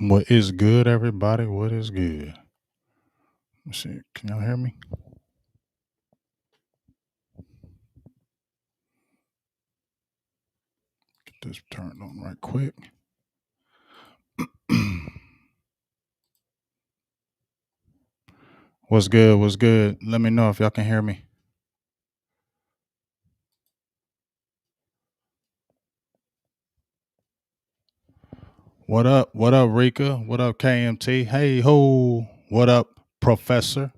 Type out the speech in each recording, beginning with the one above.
What is good, everybody? What is good? Let's see. Can y'all hear me? Get this turned on right quick. What's good? What's good? Let me know if y'all can hear me. What up? What up, Rika? What up, KMT? Hey ho! What up, Professor?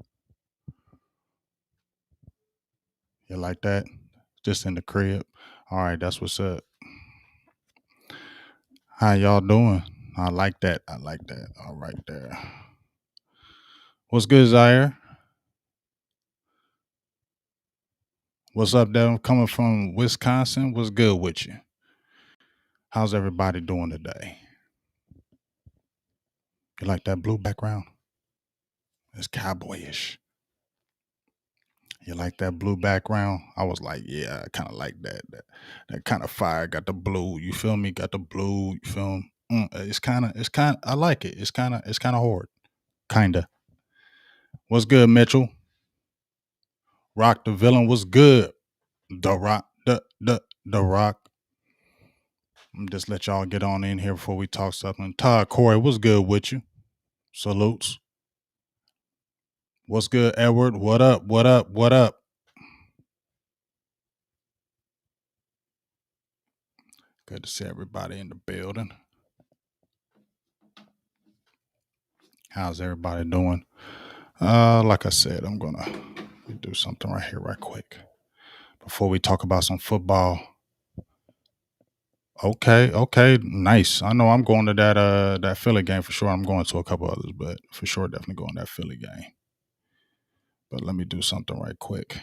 You like that? Just in the crib. All right, that's what's up. How y'all doing? I like that. I like that. All right, there. What's good, Zaire? What's up, Devin? Coming from Wisconsin. What's good with you? How's everybody doing today? You like that blue background? It's cowboyish. You like that blue background? I was like, yeah, I kind of like that. That kind of fire got the blue. You feel me? Got the blue. You feel me? It's kind of. I like it. It's kind of hard. Kinda. What's good, Mitchell? Rock the villain. What's good? The Rock. The Rock. Just let y'all get on in here before we talk something. Todd Corey, what's good with you? Salutes. What's good, Edward? What up? What up? What up? Good to see everybody in the building. How's everybody doing? Like I said, I'm gonna do something right here, right quick, before we talk about some football. Okay, nice. I know I'm going to that Philly game for sure. I'm going to a couple others, but for sure, definitely going to that Philly game. But let me do something right quick.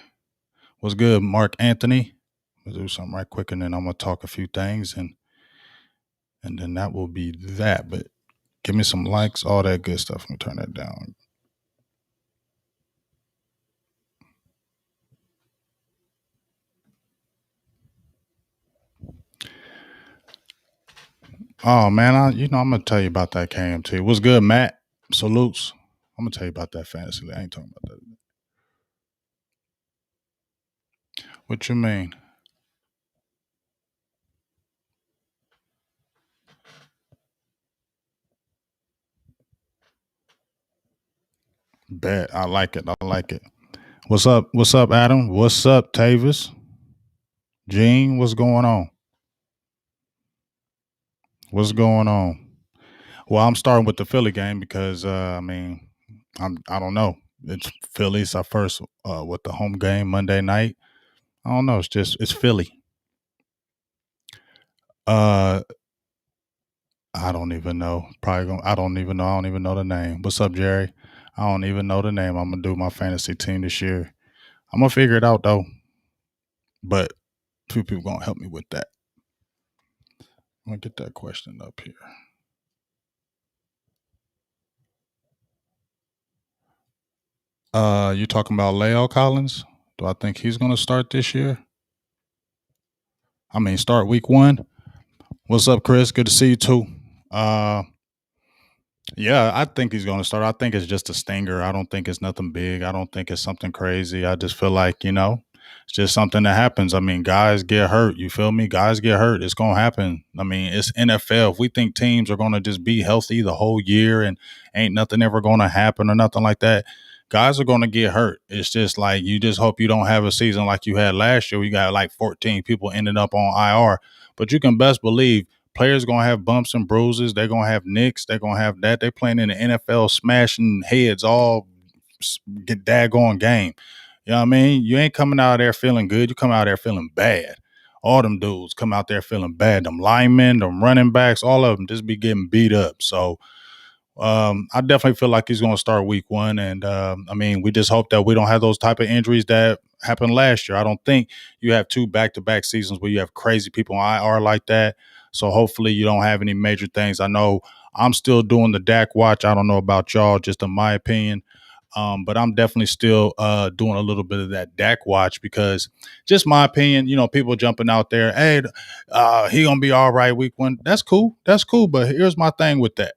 What's good, Mark Anthony? I'll do something right quick, and then I'm gonna talk a few things, and then that will be that. But give me some likes, all that good stuff. Let me turn that down. Oh man, I'm gonna tell you about that KMT. What's good, Matt? Salutes. I'm gonna tell you about that fantasy league. I ain't talking about that. What you mean? Bet. I like it. I like it. What's up? What's up, Adam? What's up, Tavis? Gene, what's going on? What's going on? Well, I'm starting with the Philly game because I don't know. It's Philly's our first with the home game Monday night. I don't know. It's Philly. Uh, I don't even know. Probably going. I don't even know. I don't even know the name. What's up, Jerry? I don't even know the name. I'm gonna do my fantasy team this year. I'm gonna figure it out though. But few people gonna help me with that. I'm gonna get that question up here. You talking about Leo Collins? Do I think he's gonna start this year? I mean, start week one. What's up, Chris? Good to see you too. Uh, Yeah, I think he's going to start. I think it's just a stinger. I don't think it's nothing big. I don't think it's something crazy. I just feel like, it's just something that happens. I mean, guys get hurt. You feel me? Guys get hurt. It's going to happen. I mean, it's NFL. If we think teams are going to just be healthy the whole year and ain't nothing ever going to happen or nothing like that, guys are going to get hurt. It's just like you just hope you don't have a season like you had last year. We got like 14 people ended up on IR. But you can best believe players gonna have bumps and bruises. They're gonna have nicks. They're gonna have that. They playing in the NFL, smashing heads all get daggone game. You know what I mean? You ain't coming out there feeling good. You come out there feeling bad. All them dudes come out there feeling bad. Them linemen, them running backs, all of them just be getting beat up. So I definitely feel like he's going to start week one. And I mean, we just hope that we don't have those type of injuries that happened last year. I don't think you have two back-to-back seasons where you have crazy people on IR like that. So hopefully you don't have any major things. I know I'm still doing the Dak watch. I don't know about y'all, just in my opinion. But I'm definitely still doing a little bit of that Dak watch because just my opinion, people jumping out there, hey, he going to be all right week one. That's cool. That's cool. But here's my thing with that.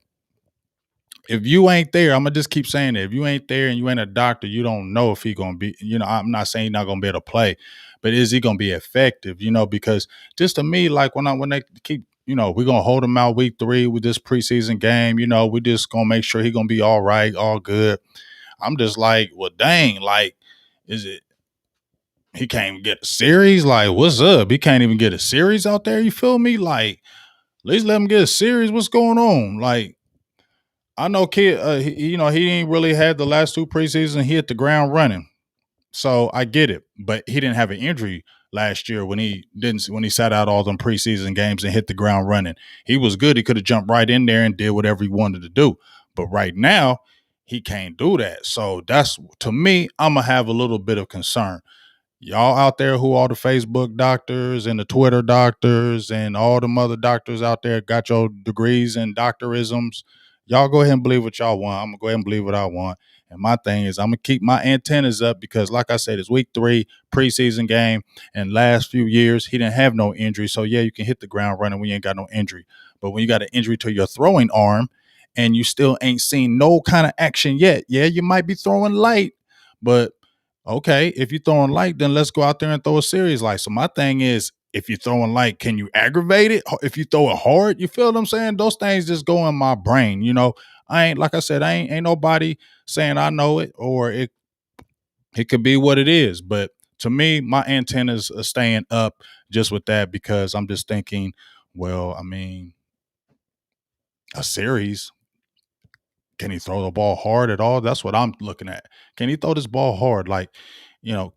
if you ain't there, I'm gonna just keep saying it. If you ain't there and you ain't a doctor, you don't know if he gonna be. I'm not saying he's not gonna be able to play, but is he gonna be effective? Because just to me, like when they keep, we're gonna hold him out week 3 with this preseason game. We just gonna make sure he gonna be all right, all good. I'm just like, well, dang, like, is it? He can't even get a series. Like, what's up? He can't even get a series out there. You feel me? Like, at least let him get a series. What's going on? Like, I know kid, he ain't really had the last 2 preseasons. He hit the ground running, so I get it. But he didn't have an injury last year when he sat out all them preseason games and hit the ground running. He was good. He could have jumped right in there and did whatever he wanted to do. But right now, he can't do that. So that's, to me, I'm gonna have a little bit of concern. Y'all out there who are the Facebook doctors and the Twitter doctors and all them other doctors out there got your degrees and doctorisms. Y'all go ahead and believe what y'all want. I'm gonna go ahead and believe what I want. And my thing is I'm gonna keep my antennas up because like I said, it's week 3, preseason game, and last few years he didn't have no injury. So yeah, you can hit the ground running when you ain't got no injury. But when you got an injury to your throwing arm and you still ain't seen no kind of action yet, yeah, you might be throwing light, but okay, if you're throwing light, then let's go out there and throw a series light. So my thing is, if you're throwing light, can you aggravate it? If you throw it hard, you feel what I'm saying? Those things just go in my brain. I ain't, like I said, I ain't nobody saying I know it, or it could be what it is. But to me, my antennas are staying up just with that because I'm just thinking, well, I mean, a series. Can he throw the ball hard at all? That's what I'm looking at. Can he throw this ball hard? Like,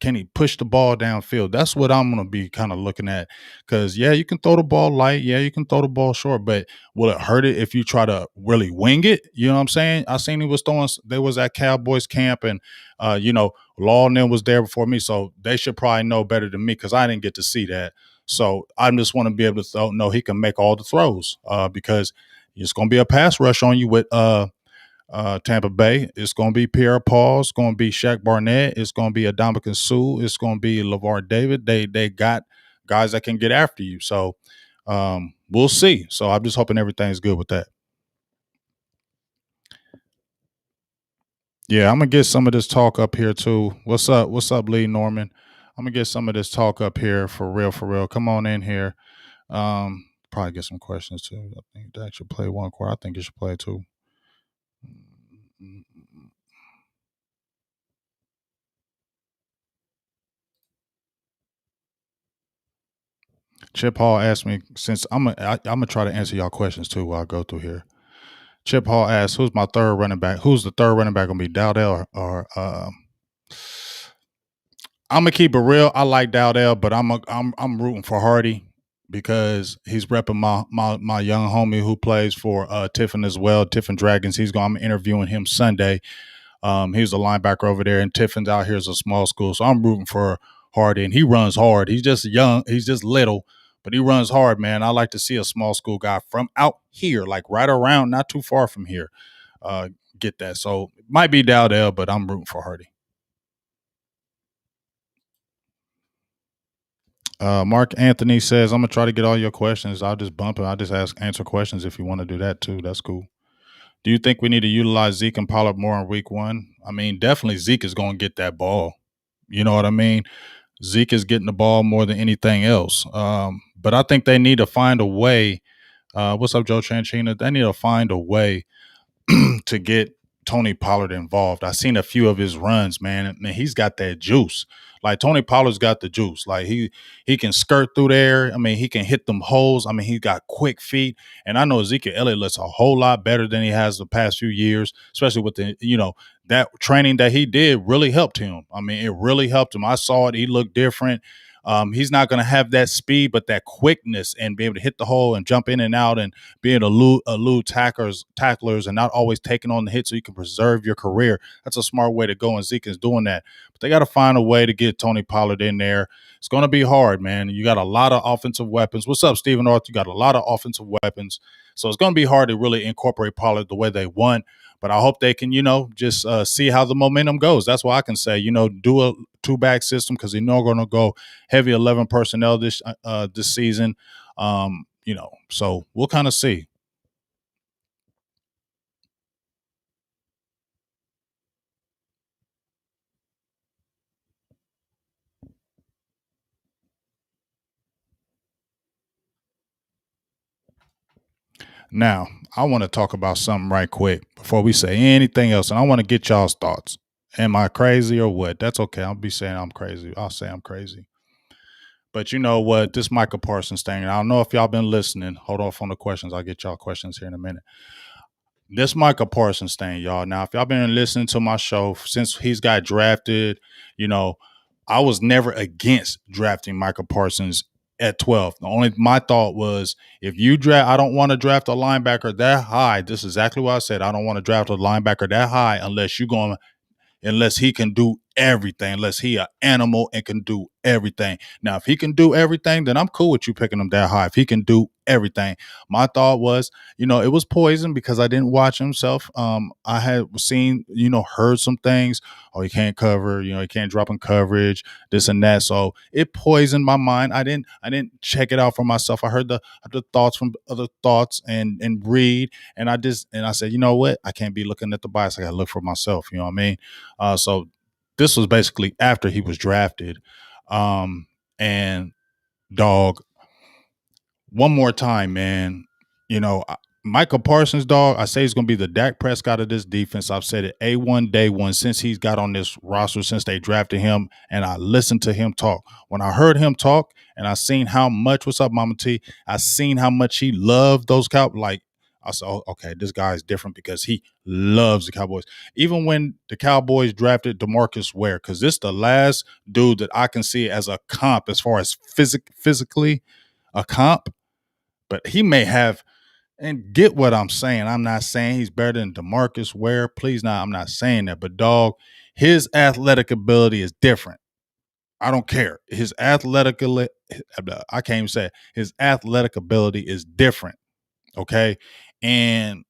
can he push the ball downfield? That's what I'm going to be kind of looking at. Because, yeah, you can throw the ball light. Yeah, you can throw the ball short. But will it hurt it if you try to really wing it? You know what I'm saying? I seen he was throwing, they was at Cowboys camp and, Law and them was there before me. So they should probably know better than me because I didn't get to see that. So I just want to be able to know he can make all the throws because it's going to be a pass rush on you with Tampa Bay. It's going to be Pierre Paul. It's going to be Shaq Barnett. It's going to be Adama Sue. It's going to be LeVar David. They got guys that can get after you. So we'll see. So I'm just hoping everything's good with that. Yeah, I'm gonna get some of this talk up here too. What's up? What's up, Lee Norman? I'm gonna get some of this talk up here for real, for real. Come on in here. Probably get some questions too. I think that should play one quarter. I think it should play two. Chip Hall asked me since I'm gonna try to answer y'all questions too while I go through here. Chip Hall asked, "Who's my third running back? Who's the third running back gonna be? Dowdell or I'm gonna keep it real. I like Dowdell, but I'm rooting for Hardy because he's repping my young homie who plays for Tiffin as well, Tiffin Dragons. I'm interviewing him Sunday. He's a linebacker over there, and Tiffin's out here is a small school, so I'm rooting for Hardy, and he runs hard. He's just young, he's just little, but he runs hard, man. I like to see a small school guy from out here, like right around, not too far from here, uh, get that. So it might be Dowdell, but I'm rooting for Hardy. Mark Anthony says, "I'm gonna try to get all your questions. I'll just bump it. I'll just answer questions if you want to do that too. That's cool." Do you think we need to utilize Zeke and Pollard more in week 1? I mean, definitely Zeke is going to get that ball. You know what I mean? Zeke is getting the ball more than anything else. But I think they need to find a way. What's up, Joe Tranchina? They need to find a way to get Tony Pollard involved. I've seen a few of his runs, man, and he's got that juice. Like Tony Pollard's got the juice. Like he can skirt through there. I mean, he can hit them holes. I mean, he got quick feet. And I know Ezekiel Elliott looks a whole lot better than he has the past few years, especially with that training that he did really helped him. I mean, it really helped him. I saw it. He looked different. He's not going to have that speed, but that quickness and be able to hit the hole and jump in and out and being elude tacklers and not always taking on the hit so you can preserve your career. That's a smart way to go, and Zeke is doing that. But they got to find a way to get Tony Pollard in there. It's going to be hard, man. You got a lot of offensive weapons. What's up, Stephen North? You got a lot of offensive weapons. So it's going to be hard to really incorporate Pollard the way they want. But I hope they can, just see how the momentum goes. That's why I can say, do a two-back system because they're not going to go heavy 11 personnel this season. So we'll kind of see. Now, I want to talk about something right quick before we say anything else, and I want to get y'all's thoughts. Am I crazy or what? That's okay. I'll be saying I'm crazy. I'll say I'm crazy. But you know what? This Michael Parsons thing, and I don't know if y'all been listening. Hold off on the questions. I'll get y'all questions here in a minute. This Michael Parsons thing, y'all. Now, if y'all been listening to my show since he's got drafted, you know, I was never against drafting Michael Parsons at 12. The only my thought was if you draft, I don't want to draft a linebacker that high. This is exactly what I said. I don't want to draft a linebacker that high unless you're going unless he can do everything, unless he an animal and can do everything. Now, if he can do everything, then I'm cool with you picking him that high. If he can do everything, my thought was, it was poison because I didn't watch himself. I had seen, heard some things. Oh, he can't cover. He can't drop in coverage. This and that. So it poisoned my mind. I didn't check it out for myself. I heard the thoughts from other thoughts and read, and I said, you know what? I can't be looking at the bias. I got to look for myself. You know what I mean? So this was basically after he was drafted. And dog, one more time, man. Michael Parsons, dog, I say he's going to be the Dak Prescott of this defense. I've said it A1 day one since he's got on this roster, since they drafted him, and I listened to him talk. When I heard him talk and I seen how much, what's up, Mama T? I seen how much he loved those Cowboys. Like, I said, oh, okay, this guy is different because he loves the Cowboys. Even when the Cowboys drafted DeMarcus Ware, because this is the last dude that I can see as a comp as far as physically a comp, but he may have, and get what I'm saying. I'm not saying he's better than DeMarcus Ware. Please, not. I'm not saying that. But dog, his athletic ability is different. I don't care. I can't even say it. His athletic ability is different. Okay. And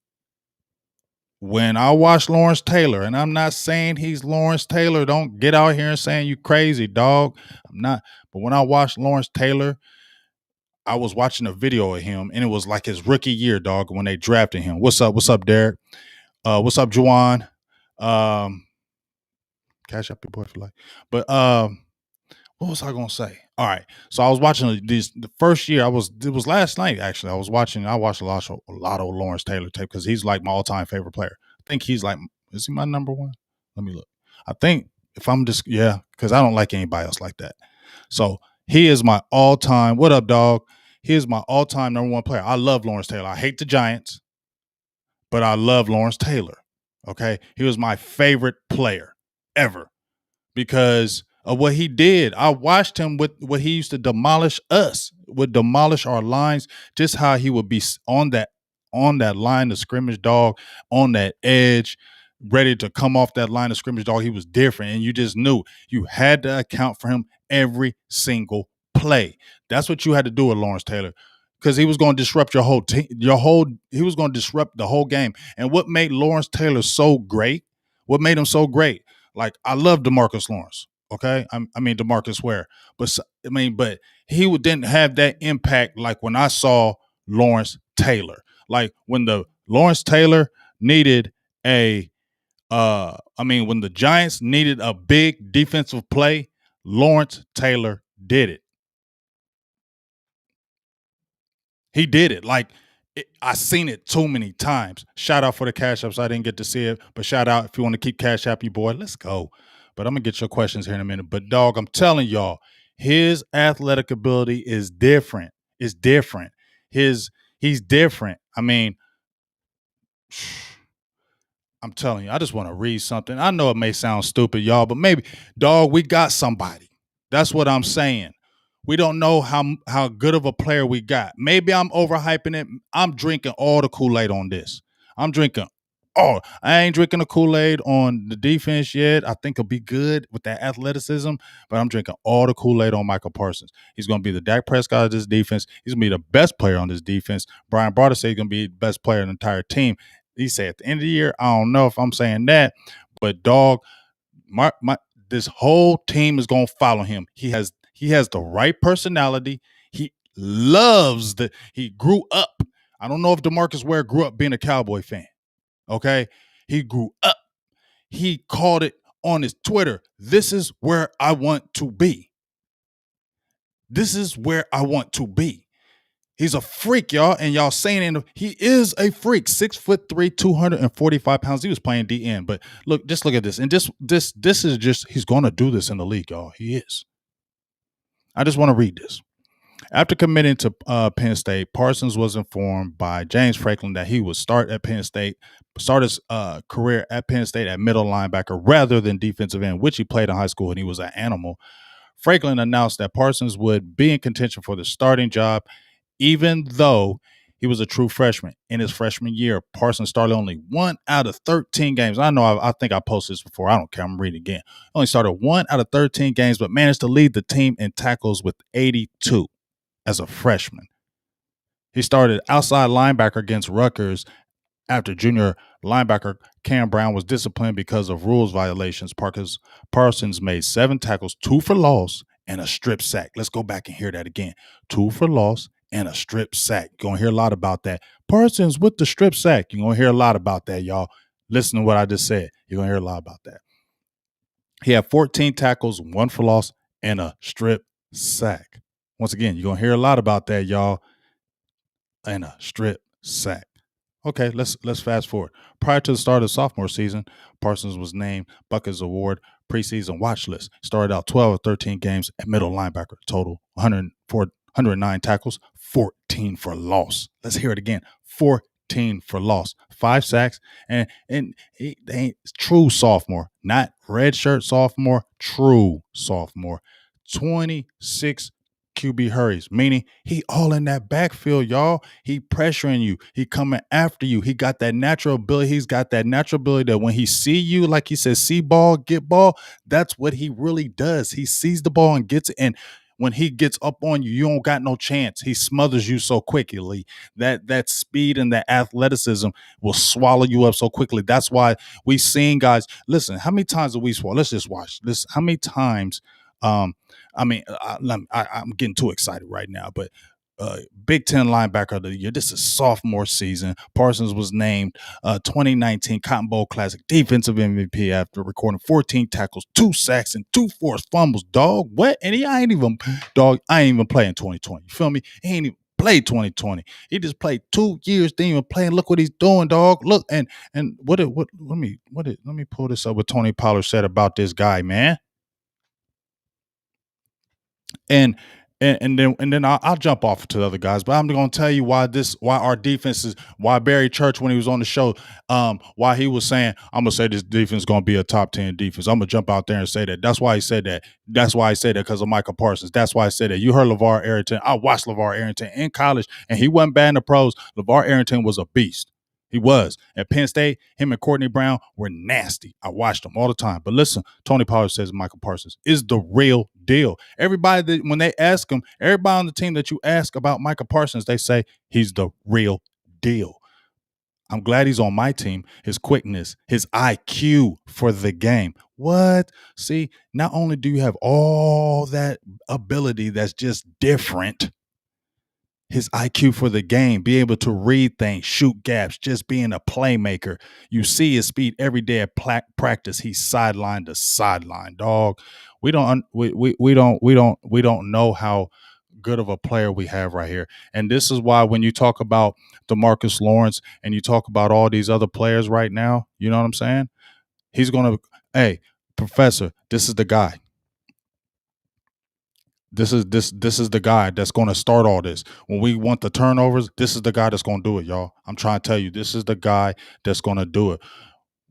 when I watch Lawrence Taylor, and I'm not saying he's Lawrence Taylor, don't get out here and saying you crazy, dog. I'm not. But when I watch Lawrence Taylor, I was watching a video of him, and it was like his rookie year, dog, when they drafted him. What's up? What's up, Derek? What's up, Juwan? Um, Cash up your boy for life. But what was I gonna say? All right. So I was watching this the first year. It was last night actually. I watched a lot of Lawrence Taylor tape because he's like my all time favorite player. I think he's like, is he my number one? Let me look. I think if I'm just because I don't like anybody else like that. So he is my all time. What up, dog? He is my all time number one player. I love Lawrence Taylor. I hate the Giants, but I love Lawrence Taylor. Okay. He was my favorite player ever because of what he did. I watched him with what he used to demolish us, would demolish our lines, just how he would be on that line of scrimmage, dog, on that edge, ready to come off that line of scrimmage, dog. He was different. And you just knew you had to account for him every single play. That's what you had to do with Lawrence Taylor. Because he was going to disrupt your whole team, he was going to disrupt the whole game. And what made Lawrence Taylor so great? What made him so great? Like, I love DeMarcus Lawrence. Okay, I mean DeMarcus Ware, but he didn't have that impact like when I saw Lawrence Taylor. Like when the Lawrence Taylor needed when the Giants needed a big defensive play, Lawrence Taylor did it. He did it. Like I seen it too many times. Shout out for the cash apps. I didn't get to see it, but shout out if you want to keep cash app, you boy. Let's go. But I'm gonna get your questions here in a minute. But dog, I'm telling y'all, his athletic ability is different. It's different. He's different. I mean, I'm telling you, I just want to read something. I know it may sound stupid, y'all, but maybe, dog, we got somebody. That's what I'm saying. We don't know how good of a player we got. Maybe I'm overhyping it. I'm drinking all the Kool-Aid on this. I'm drinking I ain't drinking the Kool-Aid on the defense yet. I think it'll be good with that athleticism, but I'm drinking all the Kool-Aid on Michael Parsons. He's going to be the Dak Prescott of this defense. He's going to be the best player on this defense. Brian Barter said he's going to be the best player in the entire team. He said at the end of the year, I don't know if I'm saying that, but dog, this whole team is going to follow him. He has the right personality. He grew up. I don't know if DeMarcus Ware grew up being a Cowboy fan. Okay. He grew up. He called it on his Twitter. This is where I want to be. This is where I want to be. He's a freak, y'all. And y'all saying he is a freak. 6'3", 245 pounds. He was playing DN. But look, just look at this. And this is just he's gonna do this in the league, y'all. He is. I just want to read this. After committing to Penn State, Parsons was informed by James Franklin that he would start his career at Penn State at middle linebacker rather than defensive end, which he played in high school and he was an animal. Franklin announced that Parsons would be in contention for the starting job, even though he was a true freshman. In his freshman year, Parsons started only 1 out of 13 games. I know I think I posted this before. I don't care. I'm reading again. Only started 1 out of 13 games, but managed to lead the team in tackles with 82 as a freshman. He started outside linebacker against Rutgers after junior linebacker Cam Brown was disciplined because of rules violations. Parsons made 7 tackles, 2 for loss, and a strip sack. Let's go back and hear that again. 2 for loss and a strip sack. You're going to hear a lot about that. Parsons with the strip sack. You're going to hear a lot about that, y'all. Listen to what I just said. You're going to hear a lot about that. He had 14 tackles, 1 for loss, and a strip sack. Once again, you're going to hear a lot about that, y'all, and a strip sack. Okay, let's fast forward. Prior to the start of the sophomore season, Parsons was named Buckets Award preseason watch list. Started out 12 of 13 games at middle linebacker. Total 109 tackles, 14 for loss. Let's hear it again. 14 for loss, 5 sacks, and he ain't true sophomore, not redshirt sophomore, true sophomore. 26 QB hurries, meaning he all in that backfield, y'all. He pressuring you. He coming after you. He got that natural ability. He's got that natural ability that when he see you, like he says, see ball, get ball, that's what he really does. He sees the ball and gets it. And when he gets up on you, you don't got no chance. He smothers you so quickly. That speed and that athleticism will swallow you up so quickly. That's why we seen guys. Listen, how many times have we swallow? Let's just watch this. How many times? I'm getting too excited right now, but Big Ten linebacker of the year. This is sophomore season. Parsons was named 2019 Cotton Bowl Classic defensive MVP after recording 14 tackles, 2 sacks, and 2 forced fumbles. Dog, what? And I ain't even playing 2020. You feel me? He ain't even played 2020. He just played 2 years, didn't even play. And look what he's doing, dog. Look, and let me pull this up what Tony Pollard said about this guy, man. And then I'll jump off to the other guys, but I'm going to tell you why our defense is, why Barry Church, when he was on the show, why he was saying, I'm gonna say this defense is going to be a top 10 defense. I'm gonna jump out there and say that. That's why he said that. That's why I said that, because of Michael Parsons. That's why I said that. You heard LeVar Arrington. I watched LeVar Arrington in college, and he wasn't bad in the pros. LeVar Arrington was a beast. He was. At Penn State, him and Courtney Brown were nasty. I watched them all the time. But listen, Tony Pollard says Michael Parsons is the real deal. Everybody, when they ask him, everybody on the team that you ask about Michael Parsons, they say he's the real deal. I'm glad he's on my team. His quickness, his IQ for the game. What? See, not only do you have all that ability that's just different, his IQ for the game, be able to read things, shoot gaps, just being a playmaker. You see his speed every day at practice. He's sideline to sideline, dog. We don't know how good of a player we have right here. And this is why when you talk about DeMarcus Lawrence and you talk about all these other players right now, you know what I'm saying? He's going to, hey, professor, this is the guy. This is the guy that's going to start all this. When we want the turnovers, this is the guy that's going to do it, y'all. I'm trying to tell you, this is the guy that's going to do it.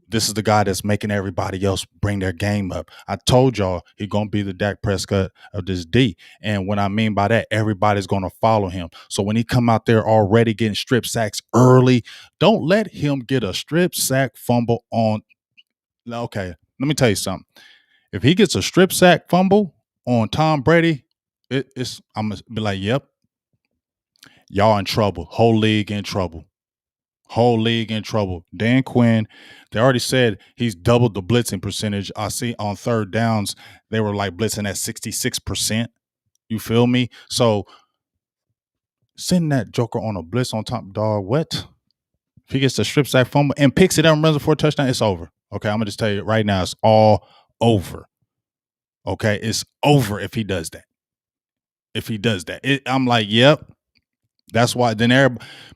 This is the guy that's making everybody else bring their game up. I told y'all he's going to be the Dak Prescott of this D. And what I mean by that, everybody's going to follow him. So when he come out there already getting strip sacks early, don't let him get a strip sack fumble on. Okay, let me tell you something. If he gets a strip sack fumble on Tom Brady, I'm gonna be like, yep, y'all in trouble. Whole league in trouble. Whole league in trouble. Dan Quinn, they already said he's doubled the blitzing percentage. I see on third downs, they were like blitzing at 66%. You feel me? So send that joker on a blitz on top, dog. What? If he gets the strip sack fumble and picks it up and runs it for a touchdown, it's over. Okay, I'm gonna just tell you right now, it's all over. Okay, it's over if he does that. If he does that, I'm like, yep, That's why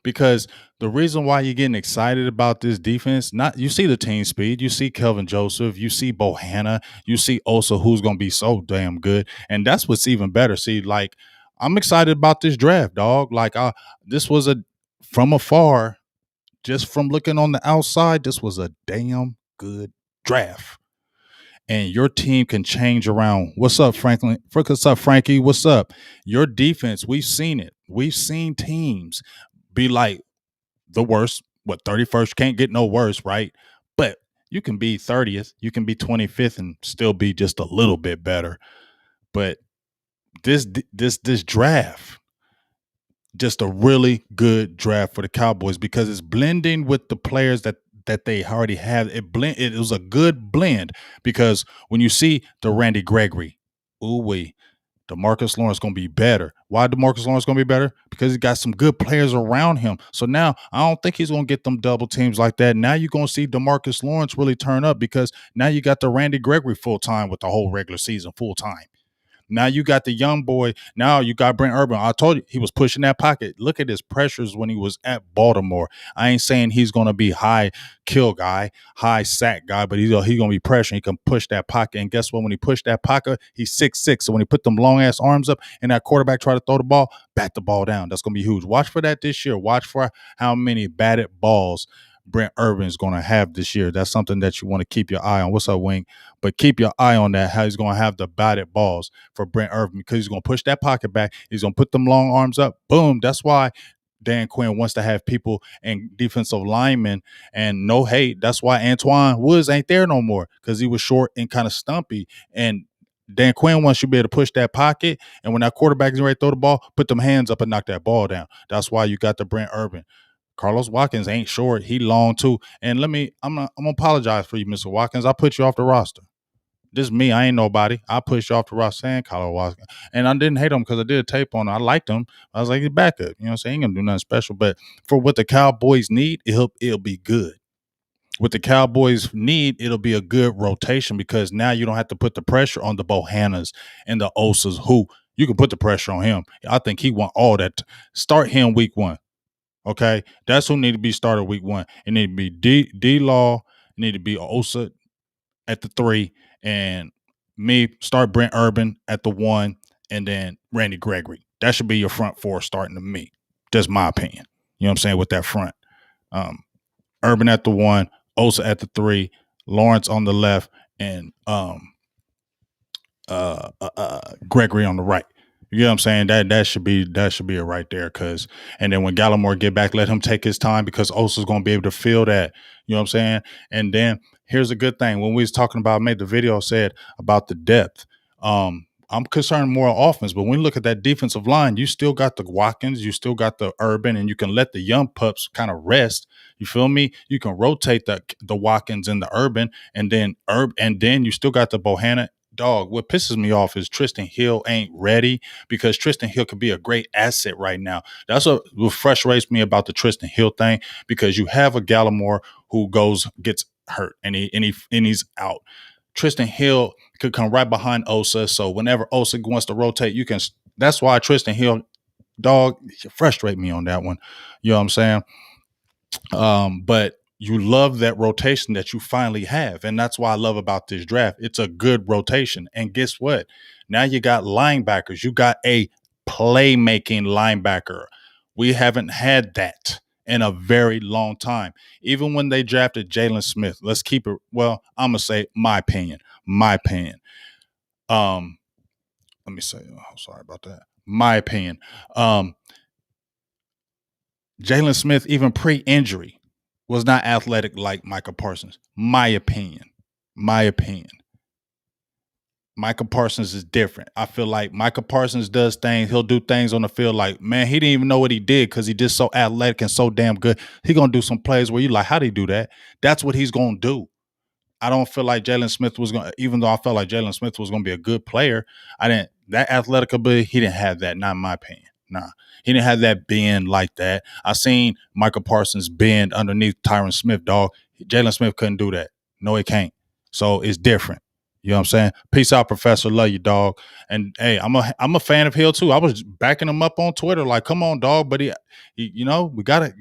because the reason why you're getting excited about this defense, not you see the team speed, you see Kelvin Joseph, you see Bohanna, you see Osa, who's gonna be so damn good, and that's what's even better. See, like I'm excited about this draft, dog. Like this was a from afar, just from looking on the outside, this was a damn good draft. And your team can change around. What's up, Franklin? What's up, Frankie? What's up? Your defense, we've seen it. We've seen teams be like the worst. What 31st can't get no worse, right? But you can be 30th, you can be 25th, and still be just a little bit better. But this draft, just a really good draft for the Cowboys because it's blending with the players that they already have. It was a good blend because when you see the Randy Gregory, ooh wee, DeMarcus Lawrence going to be better. Why DeMarcus Lawrence going to be better? Because he got some good players around him. So now I don't think he's going to get them double teams like that. Now you're going to see DeMarcus Lawrence really turn up because now you got the Randy Gregory full time with the whole regular season full time. Now you got the young boy. Now you got Brent Urban. I told you he was pushing that pocket. Look at his pressures when he was at Baltimore. I ain't saying he's going to be high kill guy, high sack guy, but he's going to be pressuring. He can push that pocket. And guess what? When he pushed that pocket, he's 6'6". So when he put them long ass arms up and that quarterback try to throw the ball, bat the ball down. That's going to be huge. Watch for that this year. Watch for how many batted balls Brent Urban is going to have this year. That's something that you want to keep your eye on. What's up, Wing? But keep your eye on that, how he's going to have the batted balls for Brent Urban because he's going to push that pocket back. He's going to put them long arms up. Boom. That's why Dan Quinn wants to have people and defensive linemen and no hate. That's why Antoine Woods ain't there no more because he was short and kind of stumpy. And Dan Quinn wants you to be able to push that pocket. And when that quarterback is ready to throw the ball, put them hands up and knock that ball down. That's why you got the Brent Urban. Carlos Watkins ain't short. He long too. And I'm gonna apologize for you, Mr. Watkins. I put you off the roster. This is me. I ain't nobody. I pushed you off the roster saying Carlos Watkins. And I didn't hate him because I did a tape on him. I liked him. I was like, he's backup. You know what I'm saying? He ain't gonna do nothing special. But for what the Cowboys need, it'll be good. What the Cowboys need, it'll be a good rotation because now you don't have to put the pressure on the Bohannas and the Osas, who you can put the pressure on him. I think he want all that. Start him week one. Okay, that's who need to be started week one. It need to be D Law, it need to be Osa at the 3, and me start Brent Urban at the 1, and then Randy Gregory. That should be your front 4 starting to me. That's my opinion. You know what I'm saying with that front. Urban at the 1, Osa at the 3, Lawrence on the left, and Gregory on the right. You know what I'm saying? That should be it right there. And then when Gallimore get back, let him take his time because Osa's gonna be able to feel that. You know what I'm saying? And then here's a good thing. When we was talking about, made the video said about the depth. I'm concerned more offense, but when you look at that defensive line, you still got the Watkins, you still got the Urban, and you can let the young pups kind of rest. You feel me? You can rotate the Watkins and the Urban, and then you still got the Bohanna. Dog, what pisses me off is Tristan Hill ain't ready because Tristan Hill could be a great asset right now. That's what frustrates me about the Tristan Hill thing because you have a Gallimore who gets hurt and he's out. Tristan Hill could come right behind Osa, so whenever Osa wants to rotate, you can. That's why Tristan Hill, dog, you frustrate me on that one. You know what I'm saying? But you love that rotation that you finally have. And that's why I love about this draft. It's a good rotation. And guess what? Now you got linebackers. You got a playmaking linebacker. We haven't had that in a very long time. Even when they drafted Jalen Smith, let's keep it. Well, I'm going to say my opinion. Let me say, sorry about that. My opinion. Jalen Smith, even pre-injury, was not athletic like Micah Parsons. My opinion. Micah Parsons is different. I feel like Micah Parsons does things. He'll do things on the field like, man, he didn't even know what he did because he just so athletic and so damn good. He going to do some plays where you like, how did he do that? That's what he's going to do. I don't feel like Jalen Smith was going to, even though I felt like Jalen Smith was going to be a good player, that athletic ability, he didn't have that, not in my opinion. Nah, he didn't have that bend like that. I seen Michael Parsons bend underneath Tyron Smith, dog. Jalen Smith couldn't do that. No, he can't. So it's different. You know what I'm saying? Peace out, Professor. Love you, dog. And hey, I'm a fan of Hill too. I was backing him up on Twitter, like, come on, dog. But you know, you gotta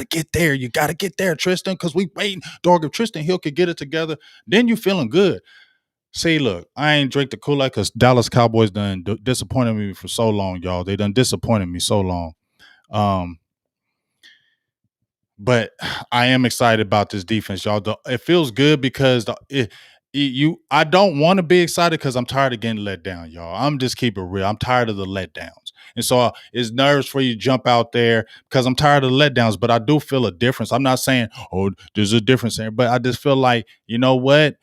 get there. You gotta get there, Tristan, because we waiting, dog. If Tristan Hill could get it together, then you feeling good. See, look, I ain't drink the Kool-Aid because Dallas Cowboys done disappointed me for so long, y'all. They done disappointed me so long. But I am excited about this defense, y'all. It feels good because I don't want to be excited because I'm tired of getting let down, y'all. I'm just keep it real. I'm tired of the letdowns. And so it's nerves for you to jump out there because I'm tired of the letdowns, but I do feel a difference. I'm not saying, oh, there's a difference there, but I just feel like, you know what?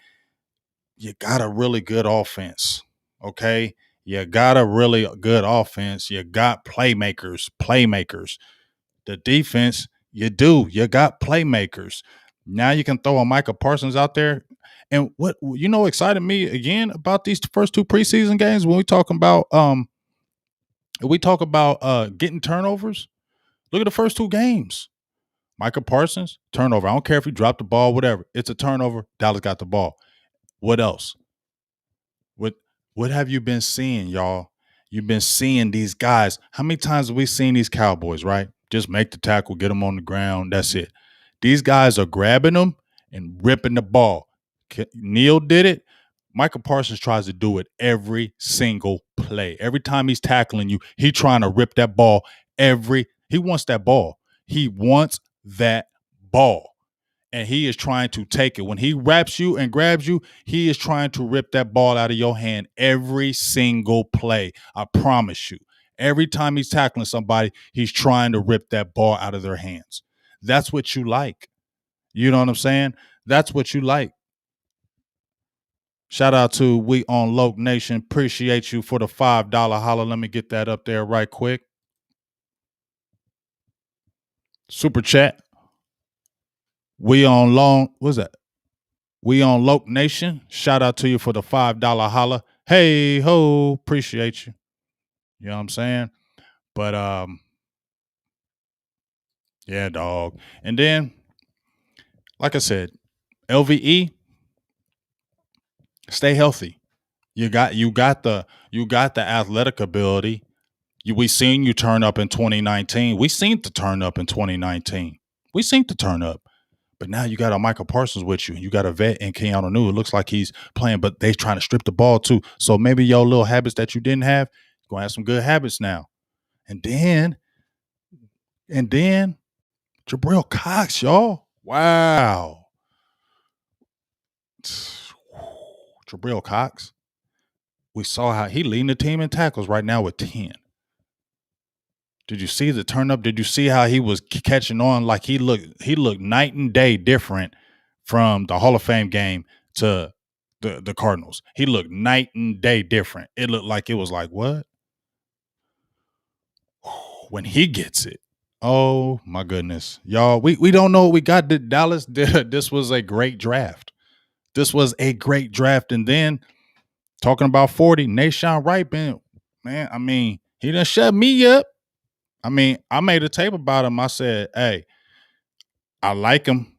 You got a really good offense, okay? You got a really good offense. You got playmakers. The defense, you do. You got playmakers. Now you can throw a Micah Parsons out there. And what excited me again about these first two preseason games when we talk about getting turnovers. Look at the first two games. Micah Parsons, turnover. I don't care if he dropped the ball, whatever. It's a turnover. Dallas got the ball. What else? What have you been seeing, y'all? You've been seeing these guys. How many times have we seen these Cowboys, right? Just make the tackle, get them on the ground. That's it. These guys are grabbing them and ripping the ball. Neil did it. Michael Parsons tries to do it every single play. Every time he's tackling you, he's trying to rip that ball. He wants that ball. He wants that ball. And he is trying to take it. When he wraps you and grabs you, he is trying to rip that ball out of your hand every single play. I promise you. Every time he's tackling somebody, he's trying to rip that ball out of their hands. That's what you like. You know what I'm saying? That's what you like. Shout out to We on Loke Nation. Appreciate you for the $5 holler. Let me get that up there right quick. Super chat. We on what's that? We on Loke Nation. Shout out to you for the $5 holler. Hey ho, appreciate you. You know what I'm saying? But yeah, dog. And then, like I said, LVE, stay healthy. You got the athletic ability. We seen you turn up in 2019. We seen to turn up in 2019. We seen to turn up. But now you got a Michael Parsons with you. You got a vet in Keanu New. It looks like he's playing, but they trying to strip the ball too. So maybe your little habits that you didn't have, you're gonna have some good habits now. And then Jabril Cox, y'all. Wow. Jabril Cox. We saw how he leading the team in tackles right now with 10. Did you see the turn up? Did you see how he was catching on? Like he looked night and day different from the Hall of Fame game to the Cardinals. He looked night and day different. It looked like it was like, what? When he gets it. Oh my goodness. Y'all, we don't know what we got. Dallas, this was a great draft. This was a great draft. And then talking about 40, Nashawn Wright, man, I mean, he done shut me up. I mean, I made a tape about him. I said, hey, I like him.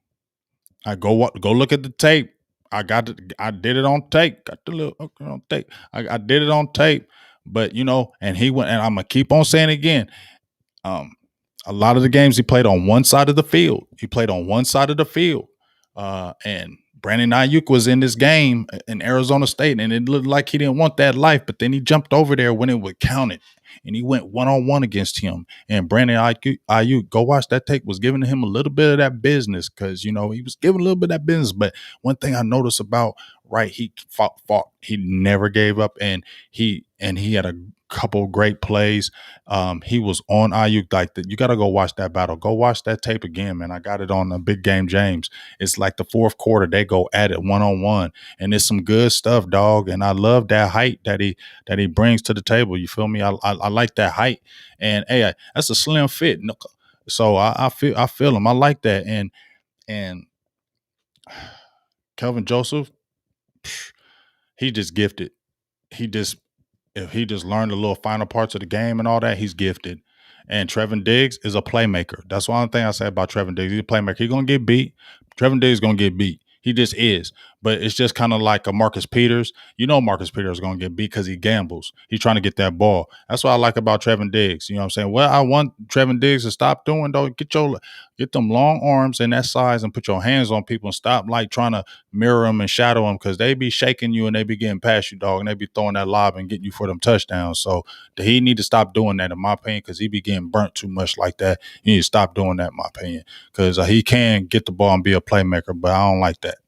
I go look at the tape. I did it on tape. Got the little on tape. I did it on tape. But and he went, and I'm gonna keep on saying it again. A lot of the games he played on one side of the field. And Brandon Ayuk was in this game in Arizona State, and it looked like he didn't want that life. But then he jumped over there when it would count it, and he went one-on-one against him. And Brandon Ayuk, go watch that tape, was giving him a little bit of that business because, he was giving a little bit of that business. But one thing I noticed about Wright, he fought. He never gave up, and he had a couple great plays. He was on Ayuk like that. You got to go watch that battle. Go watch that tape again, man. I got it on the Big Game James. It's like the fourth quarter. They go at it one-on-one, and it's some good stuff, dog. And I love that height that he brings to the table. You feel me? I like that height, and hey, that's a slim fit. So I feel him. I like that. And Kelvin Joseph, he just gifted. If he just learned the little final parts of the game and all that, he's gifted. And Trevin Diggs is a playmaker. That's one thing I say about Trevin Diggs. He's a playmaker. He's going to get beat. Trevin Diggs is going to get beat. He just is. but it's just kind of like a Marcus Peters. You know Marcus Peters is going to get beat because he gambles. He's trying to get that ball. That's what I like about Trevin Diggs. You know what I'm saying? What I want Trevin Diggs to stop doing, though, get them long arms and that size and put your hands on people and stop like trying to mirror them and shadow them because they be shaking you and they be getting past you, dog, and they be throwing that lob and getting you for them touchdowns. So he need to stop doing that, in my opinion, because he be getting burnt too much like that. He need to stop doing that, in my opinion, because he can get the ball and be a playmaker, but I don't like that.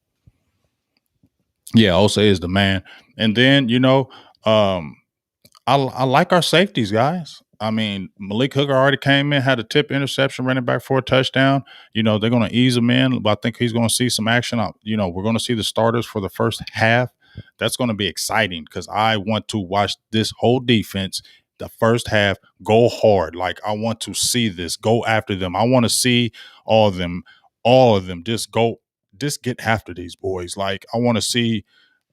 Yeah, Osa is the man. And then, I like our safeties, guys. I mean, Malik Hooker already came in, had a tip interception, running back for a touchdown. They're going to ease him in, but I think he's going to see some action. We're going to see the starters for the first half. That's going to be exciting because I want to watch this whole defense, the first half, go hard. Like, I want to see this, go after them. I want to see all of them just get after these boys. Like, I want to see,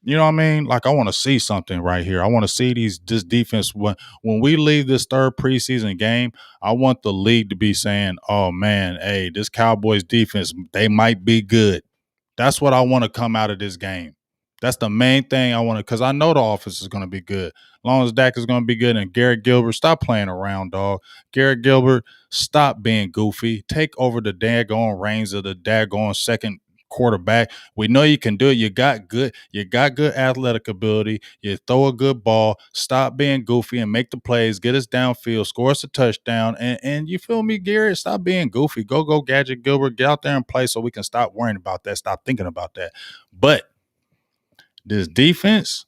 you know what I mean? Like, I want to see something right here. I want to see this defense. When we leave this third preseason game, I want the league to be saying, oh, man, hey, this Cowboys defense, they might be good. That's what I want to come out of this game. That's the main thing I want to, because I know the offense is going to be good. As long as Dak is going to be good, and Garrett Gilbert, stop playing around, dog. Garrett Gilbert, stop being goofy. Take over the daggone reins of the daggone second quarterback. We know you can do it. You got good athletic ability. You throw a good ball. Stop being goofy and make the plays. Get us downfield. Score us a touchdown. And you feel me, Garrett? Stop being goofy. Go, Gadget Gilbert. Get out there and play so we can stop worrying about that. Stop thinking about that. But this defense,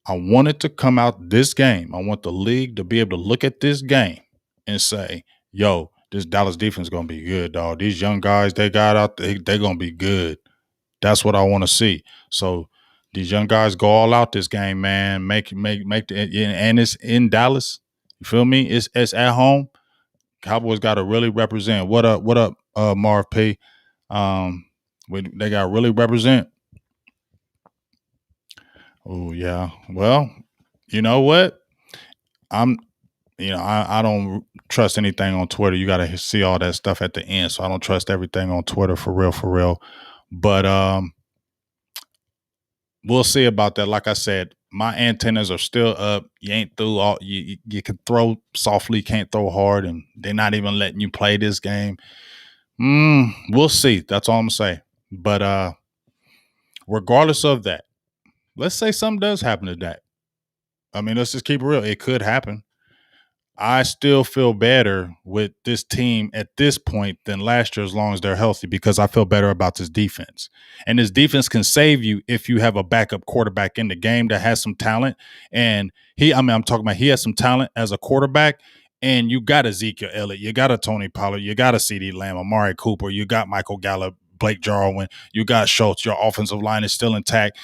I want it to come out this game. I want the league to be able to look at this game and say, yo, this Dallas defense is going to be good, dog. These young guys they got out there, they're going to be good. That's what I want to see. So these young guys go all out this game, man. Make and it's in Dallas. You feel me? It's at home. Cowboys got to really represent. What up, Marv P? They got to really represent. Oh yeah. Well, you know what? I don't trust anything on Twitter. You got to see all that stuff at the end. So I don't trust everything on Twitter for real. But we'll see about that. Like I said, my antennas are still up. You ain't through all. You can throw softly, can't throw hard, and they're not even letting you play this game. We'll see. That's all I'm gonna say. But regardless of that, let's say something does happen to that. I mean, let's just keep it real. It could happen. I still feel better with this team at this point than last year as long as they're healthy because I feel better about this defense. And this defense can save you if you have a backup quarterback in the game that has some talent. And I'm talking about he has some talent as a quarterback. And you got Ezekiel Elliott, you got a Tony Pollard, you got a CeeDee Lamb, Amari Cooper, you got Michael Gallup, Blake Jarwin, you got Schultz. Your offensive line is still intact.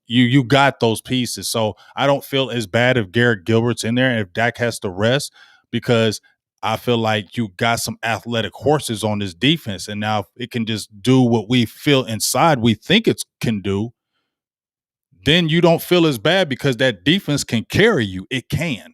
You got those pieces. So I don't feel as bad if Garrett Gilbert's in there and if Dak has to rest because I feel like you got some athletic horses on this defense. And now if it can just do what we feel inside we think it can do, then you don't feel as bad because that defense can carry you. It can.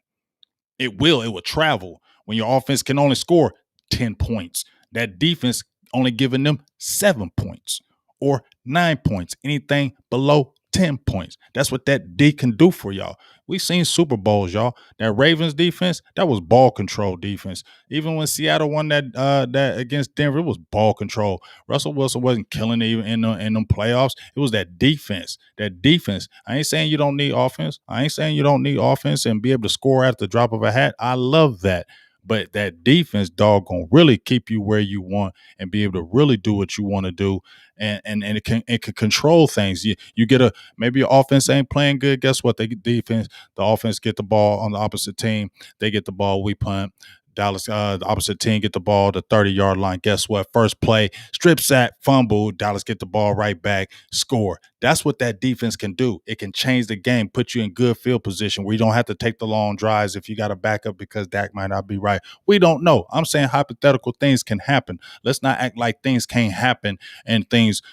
It will travel. When your offense can only score 10 points, that defense only giving them 7 points or 9 points, anything below 10 points. That's what that D can do for y'all. We seen Super Bowls, y'all. That Ravens defense, that was ball control defense. Even when Seattle won that against Denver, it was ball control. Russell Wilson wasn't killing it even in them playoffs. It was that defense. That defense. I ain't saying you don't need offense. I ain't saying you don't need offense and be able to score at the drop of a hat. I love that. But that defense, dog, gonna really keep you where you want and be able to really do what you want to do, and it can control things. You get maybe your offense ain't playing good. Guess what? The offense get the ball on the opposite team. They get the ball. We punt. Dallas, the opposite team get the ball, the 30-yard line. Guess what? First play, strip sack, fumble. Dallas get the ball right back, score. That's what that defense can do. It can change the game, put you in good field position where you don't have to take the long drives if you got a backup because Dak might not be right. We don't know. I'm saying hypothetical things can happen. Let's not act like things can't happen and things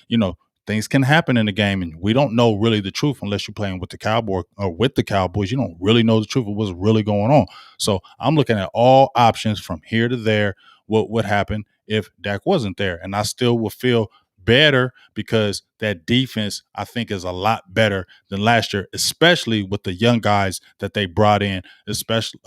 can happen in the game, and we don't know really the truth unless you're playing with the Cowboys or with the Cowboys. You don't really know the truth of what's really going on. So I'm looking at all options from here to there. What would happen if Dak wasn't there? And I still would feel better because that defense, I think, is a lot better than last year, especially with the young guys that they brought in, especially